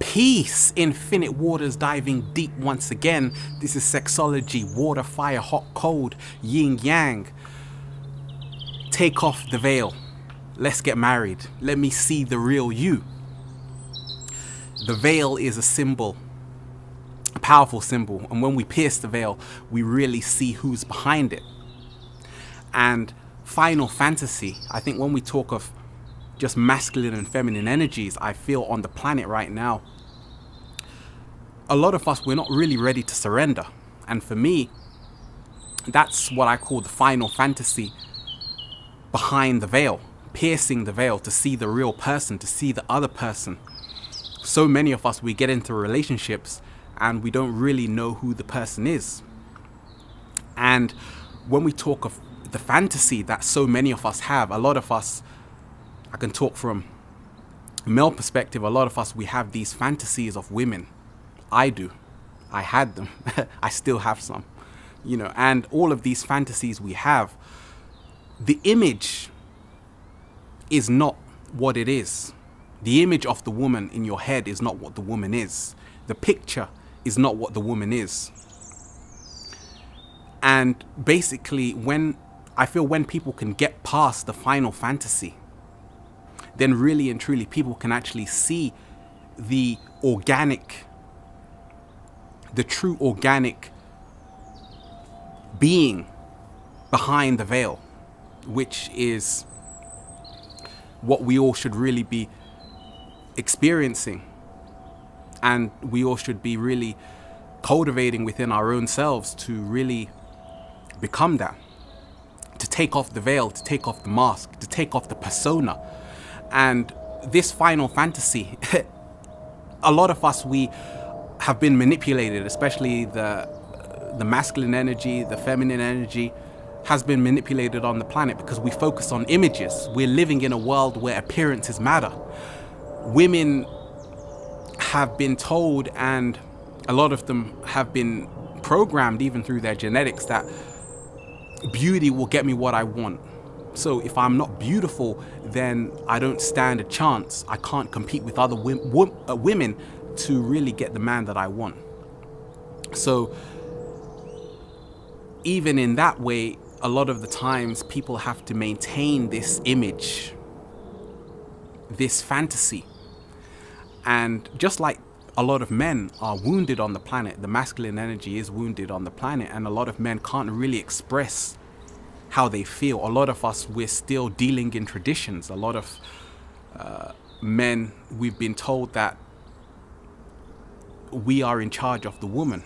Peace, infinite waters diving deep once again. This is Sexology, water, fire, hot, cold, yin, yang. Take off the veil. Let's get married. Let me see the real you. The veil is a symbol, a powerful symbol. And when we pierce the veil, we really see who's behind it. And final fantasy, I think when we talk of just masculine and feminine energies, I feel on the planet right now, a lot of us, we're not really ready to surrender. And for me, that's what I call the final fantasy behind the veil, piercing the veil to see the real person, to see the other person. So many of us, we get into relationships and we don't really know who the person is. And when we talk of the fantasy that so many of us have, a lot of us, I can talk from a male perspective, a lot of us, we have these fantasies of women. I do. I had them. I still have some, and all of these fantasies we have, the image is not what it is. The image of the woman in your head is not what the woman is. The picture is not what the woman is. And basically, when people can get past the final fantasy, then really and truly people can actually see the true organic being behind the veil, which is what we all should really be experiencing, and we all should be really cultivating within our own selves to really become that, to take off the veil, to take off the mask, to take off the persona. And this final fantasy, a lot of us, we have been manipulated, especially the masculine energy, the feminine energy has been manipulated on the planet because we focus on images. We're living in a world where appearances matter. Women have been told, and a lot of them have been programmed even through their genetics, that beauty will get me what I want. So if I'm not beautiful, then I don't stand a chance. I can't compete with other women to really get the man that I want. So even in that way, a lot of the times people have to maintain this image, this fantasy. And just like a lot of men are wounded on the planet, the masculine energy is wounded on the planet, and a lot of men can't really express how they feel. A lot of us, we're still dealing in traditions. A lot of men, we've been told that we are in charge of the woman.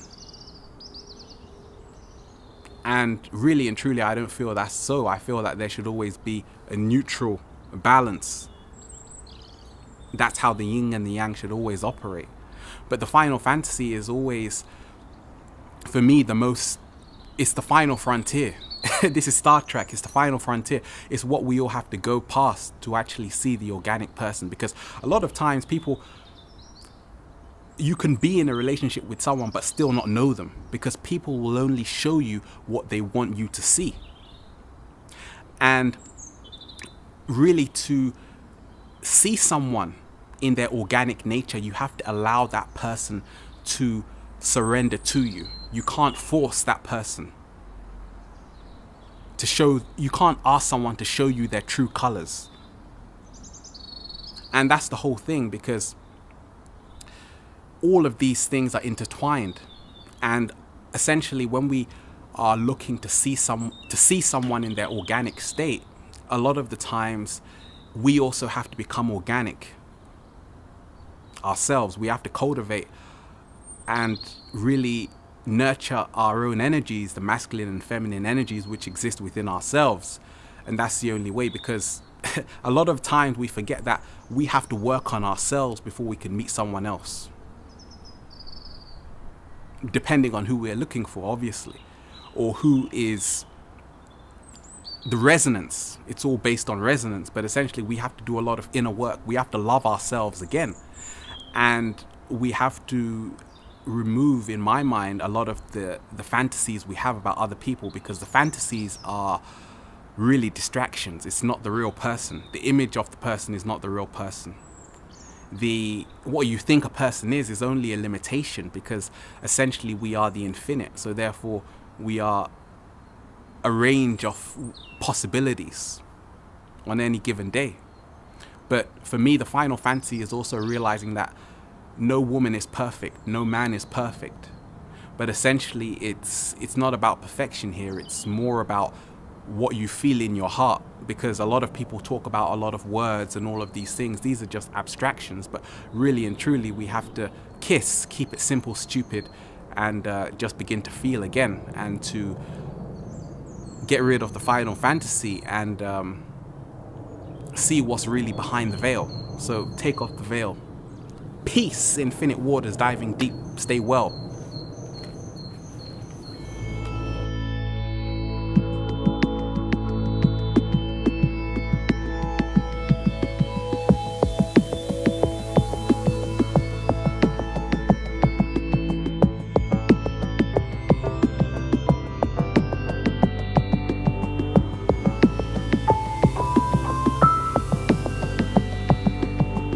And really and truly, I don't feel that's so. I feel that there should always be a neutral balance. That's how the yin and the yang should always operate. But the final fantasy is always, for me, it's the final frontier. This is Star Trek. It's the final frontier. It's what we all have to go past to actually see the organic person. Because a lot of times you can be in a relationship with someone but still not know them, because people will only show you what they want you to see. And really, to see someone in their organic nature, you have to allow that person to surrender to you. You can't force that person you can't ask someone to show you their true colors. And that's the whole thing, because all of these things are intertwined. And essentially, when we are looking to see someone in their organic state, a lot of the times we also have to become organic ourselves. We have to cultivate and really nurture our own energies, the masculine and feminine energies which exist within ourselves. And that's the only way, because a lot of times we forget that we have to work on ourselves before we can meet someone else, depending on who we're looking for, obviously, or who is the resonance. It's all based on resonance, but essentially we have to do a lot of inner work. We have to love ourselves again, and we have to remove, in my mind, a lot of the fantasies we have about other people, because the fantasies are really distractions. It's not the real person. The image of the person is not the real person. what you think a person is only a limitation, because essentially we are the infinite. So therefore we are a range of possibilities on any given day. But for me, the final fantasy is also realizing that no woman is perfect, no man is perfect. But essentially it's not about perfection here. It's more about what you feel in your heart, because a lot of people talk about a lot of words and all of these things. These are just abstractions, but really and truly we have to kiss, keep it simple, stupid, and just begin to feel again, and to get rid of the final fantasy and see what's really behind the veil. So take off the veil. Peace, infinite waters diving deep. Stay well.